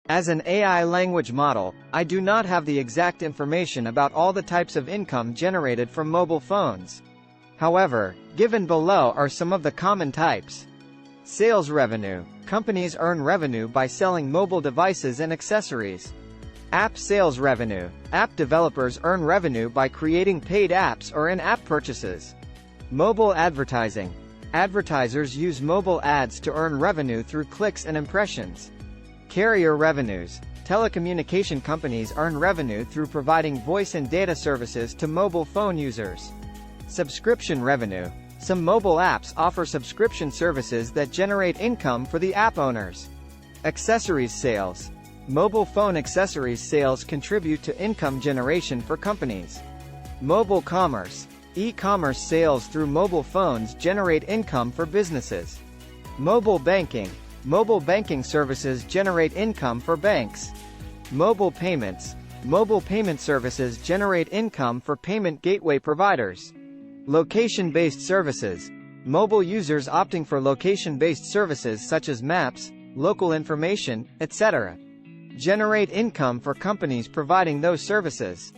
As an AI language model, I do not have the exact information about all the types of income generated from mobile phones. However, given below are some of the common types. Sales revenue. Companies earn revenue by selling mobile devices and accessories. App sales revenue. App developers earn revenue by creating paid apps or in-app purchases. Mobile advertising. Advertisers use mobile ads to earn revenue through clicks and impressions. Carrier revenues. Telecommunication companies earn revenue through providing voice and data services to mobile phone users. Subscription revenue. Some mobile apps offer subscription services that generate income for the app owners. Accessories sales. Mobile phone accessories sales contribute to income generation for companies. Mobile commerce. E-commerce sales through mobile phones generate income for businesses. Mobile banking. Mobile banking services generate income for banks. Mobile payments. Mobile payment services generate income for payment gateway providers. Location-based services. Mobile users opting for location-based services such as maps, local information, etc. generate income for companies providing those services.